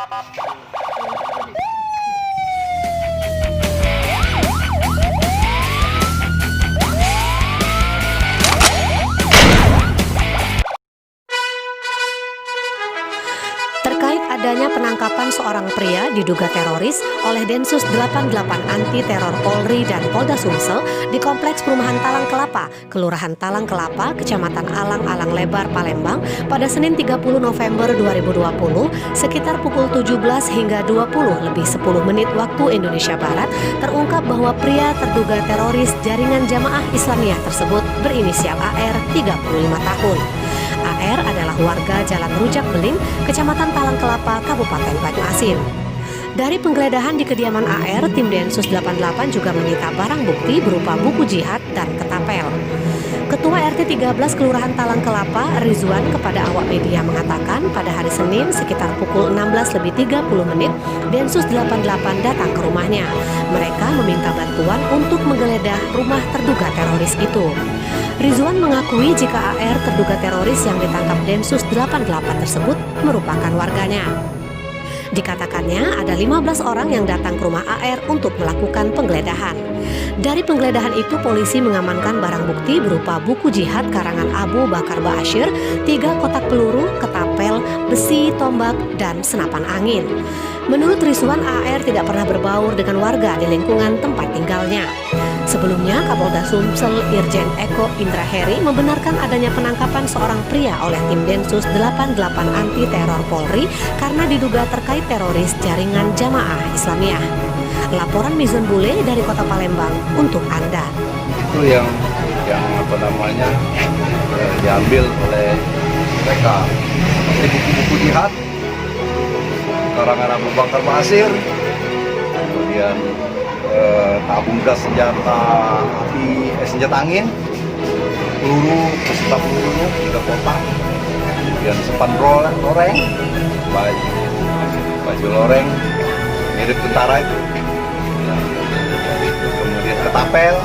Terkait adanya penangkapan seorang pria diduga teroris oleh Densus 88 Anti Teror Polri dan Polda Sumsel di Kompleks Perumahan Talang Kelapa, Kelurahan Talang Kelapa, Kecamatan Alang-Alang Lebar, Palembang pada Senin 30 November 2020 sekitar pukul 17 hingga 20:10 waktu Indonesia Barat terungkap bahwa pria terduga teroris jaringan Jamaah Islamiyah tersebut berinisial AR 35 tahun. AR adalah warga Jalan Rujak Beling, Kecamatan Talang Kelapa, Kabupaten Banyuasin. Dari penggeledahan di kediaman AR, tim Densus 88 juga menyita barang bukti berupa buku jihad dan ketapel. Ketua RT 13 Kelurahan Talang Kelapa, Rizwan, kepada awak media mengatakan pada hari Senin sekitar pukul 16:30 Densus 88 datang ke rumahnya. Mereka meminta bantuan untuk menggeledah rumah terduga teroris itu. Rizwan mengakui jika AR terduga teroris yang ditangkap Densus 88 tersebut merupakan warganya. Dikatakannya ada 15 orang yang datang ke rumah AR untuk melakukan penggeledahan. Dari penggeledahan itu polisi mengamankan barang bukti berupa buku jihad karangan Abu Bakar Ba'asyir, 3 kotak peluru, ketapel, besi, tombak, dan senapan angin. Menurut Rizwan, AR tidak pernah berbaur dengan warga di lingkungan tempat tinggalnya. Sebelumnya, Kapolda Sumsel Irjen Eko Indra Heri membenarkan adanya penangkapan seorang pria oleh tim Densus 88 Anti Teror Polri karena diduga terkait teroris jaringan Jamaah Islamiyah. Laporan Mizon Bule dari Kota Palembang untuk Anda. Itu yang diambil oleh mereka. Seperti buku-buku jihad, karangan Abu Bakar Ba'asyir, kemudian tabung gas senjata angin, peluru beserta peluru 3 kotak, kemudian sepan loreng, baju loreng mirip tentara itu, kemudian ketapel,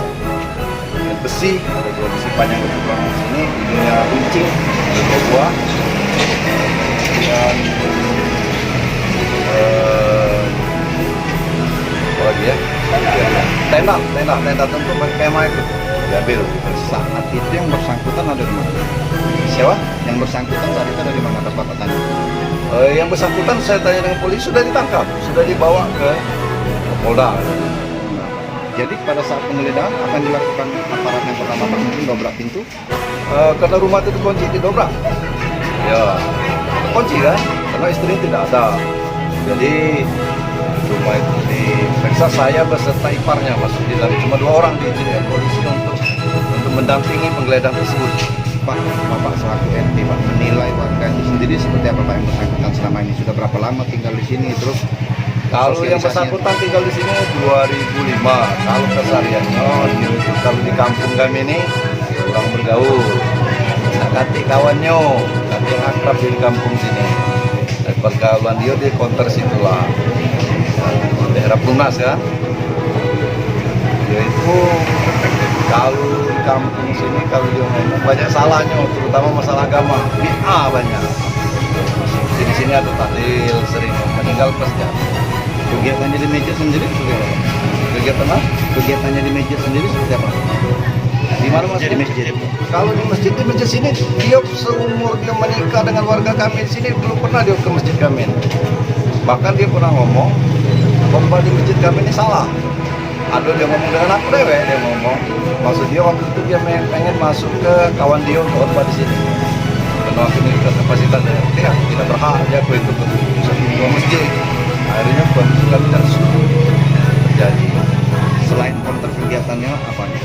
kemudian besi, ada 2 besi panjang di belakang sini, ujungnya runcing, ada 2, kemudian tenda tentu kemah itu diambil. Saat itu yang bersangkutan ada di mana? Siapa? Yang bersangkutan saat itu ada di mana? Bapak tanya. Yang bersangkutan saya tanya dengan polisi sudah ditangkap, sudah dibawa ke Polda. Jadi pada saat penggeledahan apa yang dilakukan aparat yang pertama mungkin dobrak pintu? Karena rumah itu dikunci, didobrak. Ya, kunci kan? Karena istrinya tidak ada. Jadi rumah itu diperiksa, saya beserta iparnya masuk di dalam, cuma 2 orang diizinkan polisi untuk mendampingi penggeledahan tersebut. Pak, Bapak selaku RT, Pak, menilai warga itu sendiri seperti apa Pak yang bersangkutan selama ini? Sudah berapa lama tinggal di sini? Terus kalau yang bersangkutan tinggal di sini 2005, kalau kesehariannya kalau di kampung kami ini kurang bergaul. Kati kawannya, kati akrab di kampung sini. Dan pergaulan dia di konter situlah. Daerah Punas kan, yaitu kalau di kampung sini kalau dia ngomong banyak salahnya, terutama masalah agama, bid'ah banyak. Di sini ada tahlil, sering meninggal pesnya. kegiatannya di masjid sendiri seperti apa? Kegiatannya di masjid sendiri seperti apa? Di mana masjid? Di masjid. Kalau di masjid sini, dia seumur dia menikah dengan warga kami di sini belum pernah dia ke masjid kami. Bahkan dia pernah ngomong, khotbah di masjid kami ini salah. Ada dia ngomong dengan aku dewek, dia ngomong. Maksud dia waktu itu dia pengen masuk ke kawan dia untuk khotbah di sini. Karena waktu ini kapasitas dia tidak berhak dia aku itu ke masjid. Akhirnya kondisi kami terjadi. Selain konter kegiatannya apa nih?